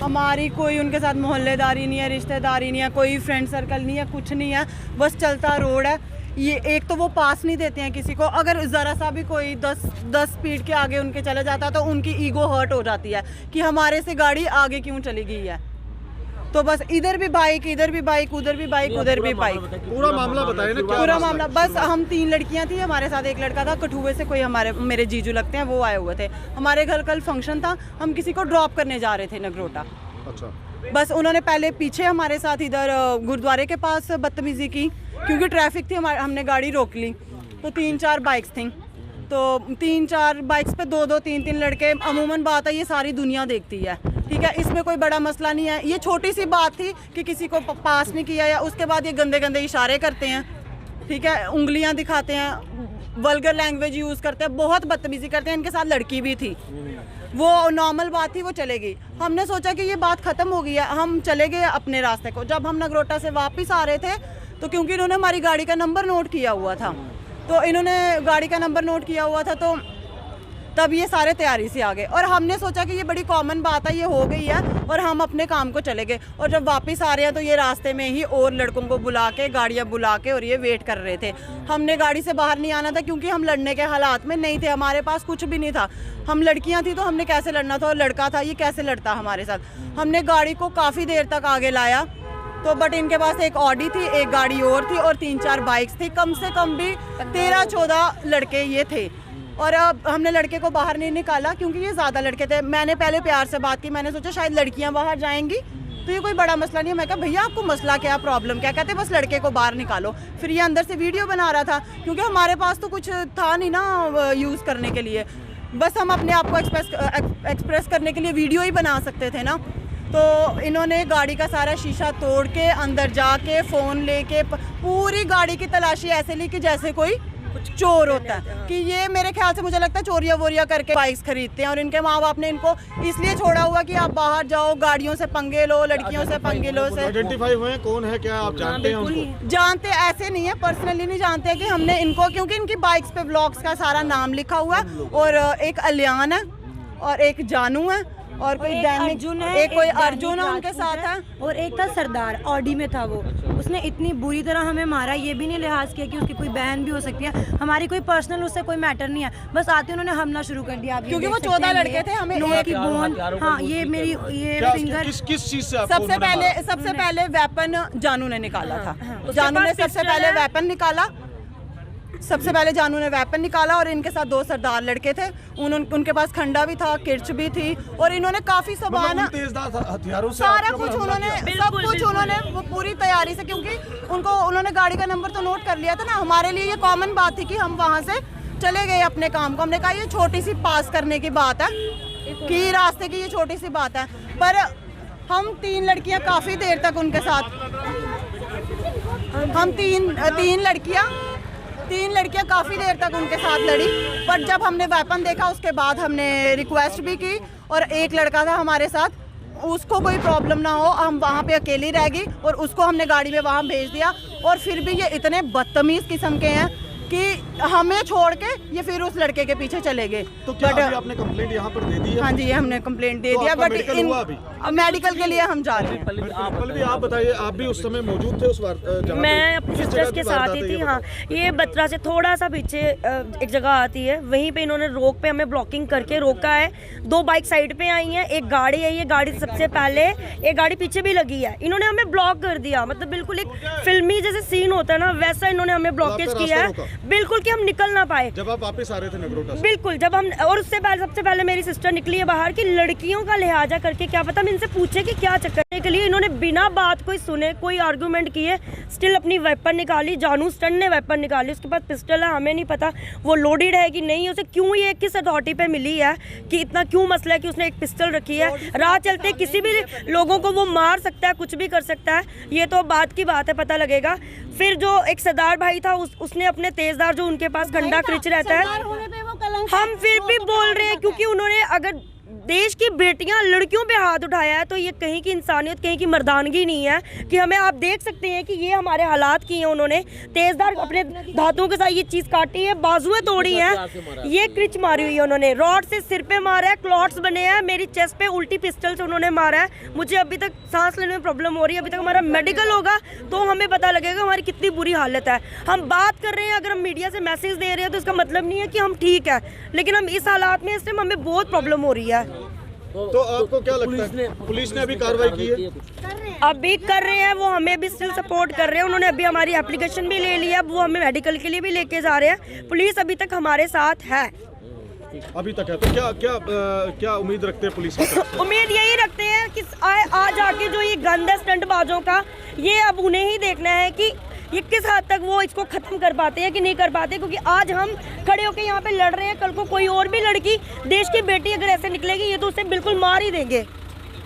हमारी कोई उनके साथ मोहल्लेदारी नहीं है, रिश्तेदारी नहीं है, कोई फ्रेंड सर्कल नहीं है, कुछ नहीं है, बस चलता रोड है। ये एक तो वो पास नहीं देते हैं किसी को, अगर ज़रा सा भी कोई 10 स्पीड के आगे उनके चले जाता है तो उनकी ईगो हर्ट हो जाती है कि हमारे से गाड़ी आगे क्यों चली गई है। तो बस इधर भी बाइक, इधर भी बाइक, उधर भी बाइक, उधर भी बाइक। पूरा मामला बताए ना, पूरा मामला बस हम 3 लड़कियां थी, हमारे साथ एक लड़का था, कठुए से कोई मेरे जीजू लगते हैं, वो आए हुए थे। हमारे घर कल फंक्शन था, हम किसी को ड्रॉप करने जा रहे थे नगरोटा। अच्छा। बस उन्होंने पहले पीछे हमारे साथ इधर गुरुद्वारे के पास बदतमीजी की, क्योंकि ट्रैफिक थी, हमने गाड़ी रोक ली। तो 3-4 बाइक्स थी, तो 3-4 बाइक्स पे 2-2, 3-3 लड़के। अमूमन बात है, ये सारी दुनिया देखती है, ठीक है, इसमें कोई बड़ा मसला नहीं है। ये छोटी सी बात थी कि किसी को पास नहीं किया, या उसके बाद ये गंदे गंदे इशारे करते हैं, ठीक है, उंगलियां दिखाते हैं, वल्गर लैंग्वेज यूज़ करते हैं, बहुत बदतमीजी करते हैं। इनके साथ लड़की भी थी, वो नॉर्मल बात थी, वो चले गई। हमने सोचा कि ये बात ख़त्म हो गई है, हम चले गए अपने रास्ते को। जब हम नगरोटा से वापस आ रहे थे, तो क्योंकि इन्होंने हमारी गाड़ी का नंबर नोट किया हुआ था, तो इन्होंने गाड़ी का नंबर नोट किया हुआ था, तो तब ये सारे तैयारी से आ गए। और हमने सोचा कि ये बड़ी कॉमन बात है, ये हो गई है, और हम अपने काम को चले गए। और जब वापस आ रहे हैं तो ये रास्ते में ही और लड़कों को बुला के, गाड़ियाँ बुला के, और ये वेट कर रहे थे। हमने गाड़ी से बाहर नहीं आना था, क्योंकि हम लड़ने के हालात में नहीं थे, हमारे पास कुछ भी नहीं था। हम लड़कियाँ थी तो हमने कैसे लड़ना था, और लड़का था, ये कैसे लड़ता हमारे साथ। हमने गाड़ी को काफ़ी देर तक आगे लाया, तो बट इनके पास एक ऑडी थी, एक गाड़ी और थी, और 3-4 बाइक्स थी, कम से कम भी 13-14 लड़के ये थे। और अब हमने लड़के को बाहर नहीं निकाला, क्योंकि ये ज़्यादा लड़के थे। मैंने पहले प्यार से बात की, मैंने सोचा शायद लड़कियां बाहर जाएंगी तो ये कोई बड़ा मसला नहीं है। मैं कहा भैया आपको मसला क्या, प्रॉब्लम क्या? कहते बस लड़के को बाहर निकालो। फिर ये अंदर से वीडियो बना रहा था, क्योंकि हमारे पास तो कुछ था नहीं ना यूज़ करने के लिए, बस हम अपने आप को एक्सप्रेस करने के लिए वीडियो ही बना सकते थे ना। तो इन्होंने गाड़ी का सारा शीशा तोड़ के, अंदर जाके, फ़ोन लेके, पूरी गाड़ी की तलाशी ऐसे ली कि जैसे कोई चोर होता है। कि ये मेरे ख्याल से मुझे लगता है चोरिया वोरिया करके बाइक्स खरीदते हैं, और इनके माँ बाप ने इनको इसलिए छोड़ा हुआ कि आप बाहर जाओ, गाड़ियों से पंगे लो, लड़कियों से पंगे लो। से आइडेंटिफाई हुए हैं, कौन है, क्या आप जानते हैं उनको? जानते ऐसे नहीं है, पर्सनली नहीं जानते कि हमने इनको, क्योंकि इनकी बाइक्स पे व्लॉग्स का सारा नाम लिखा हुआ है, और एक अलियान है, और एक जानू है, और कोई अर्जुन है, एक कोई अर्जुन है उनके साथ है, और एक था सरदार, ऑडी में था वो। उसने इतनी बुरी तरह हमें मारा, ये भी नहीं लिहाज किया कि उसकी कोई बहन भी हो सकती है। हमारी कोई पर्सनल उससे कोई मैटर नहीं है, बस आते उन्होंने हमला शुरू कर दिया। क्योंकि वो 14 लड़के थे, हमें एक की बोन, हाँ ये मेरी ये फिंगर। किस चीज से सबसे पहले वेपन जानू ने निकाला था। जानू ने सबसे पहले वेपन निकाला, और इनके साथ 2 सरदार लड़के थे, उनके पास खंडा भी था, किर्च भी थी, और इन्होंने काफी सामान, हथियारों से सारा कुछ उन्होंने, सब कुछ उन्होंने, वो पूरी तैयारी से, क्योंकि उन्होंने गाड़ी का नंबर तो नोट कर लिया था ना। हमारे लिए ये कॉमन बात थी कि हम वहाँ से चले गए अपने काम को। हमने कहा ये छोटी सी पास करने की बात है, कि रास्ते की ये छोटी सी बात है। पर हम 3 लड़कियाँ काफी देर तक उनके साथ, हम तीन लड़कियां काफ़ी देर तक उनके साथ लड़ी। पर जब हमने वेपन देखा, उसके बाद हमने रिक्वेस्ट भी की, और एक लड़का था हमारे साथ, उसको कोई प्रॉब्लम ना हो, हम वहाँ पे अकेली रह गई, और उसको हमने गाड़ी में वहाँ भेज दिया। और फिर भी ये इतने बदतमीज़ किस्म के हैं कि हमें छोड़ के ये फिर उस लड़के के पीछे चले गए। तो क्या अभी आपने कंप्लेंट यहाँ पर दे दी है? हाँ जी, हमने कंप्लेंट दे दिया, बट मेडिकल के लिए हम जा रहे हैं। पल भी आप बताइए, आप भी उस समय मौजूद थे उस बार? मैं अपनी सिस्टर्स के साथ ही थी। हाँ, ये बत्रा से थोड़ा सा पीछे एक जगह आती है, वहीं पे इन्होंने रोक पे हमें ब्लॉकिंग करके रोका है। 2 बाइक साइड पे आई हैं, एक गाड़ी है, ये गाड़ी सबसे पहले, एक गाड़ी पीछे भी लगी है। इन्होंने हमें ब्लॉक कर दिया, मतलब बिल्कुल एक फिल्मी जैसे सीन होता है ना, वैसा इन्होंने हमें ब्लॉकेज किया है, बिल्कुल कि हम निकल ना पाए। जब आप वापस आ रहे थे नगरोटा से? बिल्कुल, जब हम, और उससे पहले, सबसे पहले मेरी सिस्टर निकली है बाहर कि लड़कियों का लिहाजा करके, क्या पता हम इनसे पूछे कि क्या चक्कर के लिए। इन्होंने बिना बात कोई सुने, कोई आर्गूमेंट किए, स्टिल अपनी वेपन निकाली। जानू स्टन ने वेपन निकाली, उसके पास पिस्टल है, हमें नहीं पता वो लोडेड है कि नहीं, उसे क्यों ये किस अथॉरिटी पे मिली है कि इतना क्यों मसला है कि उसने एक पिस्टल रखी है। राह चलते किसी भी लोगों को वो मार सकता है, कुछ भी कर सकता है, ये तो बात की बात है, पता लगेगा। फिर जो एक सरदार भाई था, उसने अपने तेजदार, जो उनके पास खंडा क्रिच रहता है, हम फिर भी बोल रहे हैं, क्योंकि उन्होंने, अगर देश की बेटियां लड़कियों पे हाथ उठाया है, तो ये कहीं की इंसानियत, कहीं की मर्दानगी नहीं है कि हमें, आप देख सकते हैं कि ये हमारे हालात किए हैं उन्होंने। तेजधार अपने धातुओं के साथ ये चीज़ काटी है, बाजुएं तोड़ी हैं, ये क्रिच मारी हुई है उन्होंने, रॉड से सिर पे मारा है, क्लॉट्स बने हैं, मेरी चेस्ट पे उल्टी पिस्टल से उन्होंने मारा है। मुझे अभी तक सांस लेने में प्रॉब्लम हो रही है। अभी तक हमारा मेडिकल होगा तो हमें पता लगेगा हमारी कितनी बुरी हालत है। हम बात कर रहे हैं, अगर हम मीडिया से मैसेज दे रहे हैं तो इसका मतलब नहीं है कि हम ठीक है, लेकिन हम इस हालात में, इस टाइम हमें बहुत प्रॉब्लम हो रही है। तो आपको क्या लगता है पुलिस ने अभी कार्रवाई की है? अभी कर रहे हैं, वो हमें भी स्टिल सपोर्ट कर रहे हैं। उन्होंने अभी हमारी एप्लीकेशन भी ले लिया, अब वो हमें मेडिकल के लिए भी लेके जा रहे हैं। पुलिस अभी तक हमारे साथ है, अभी तक है। तो क्या उम्मीद रखते हैं पुलिस से? उम्मीद यही रखते हैं कि आज आके जो ये गंद है स्टंटबाजों का, ये अब उन्हें ही देखना है कि ये किस हद तक वो इसको खत्म कर पाते हैं कि नहीं कर पाते। क्योंकि आज हम खड़े होकर यहाँ पे लड़ रहे हैं, कल को कोई और भी लड़की, देश की बेटी अगर ऐसे निकलेगी, ये तो उसे बिल्कुल मार ही देंगे।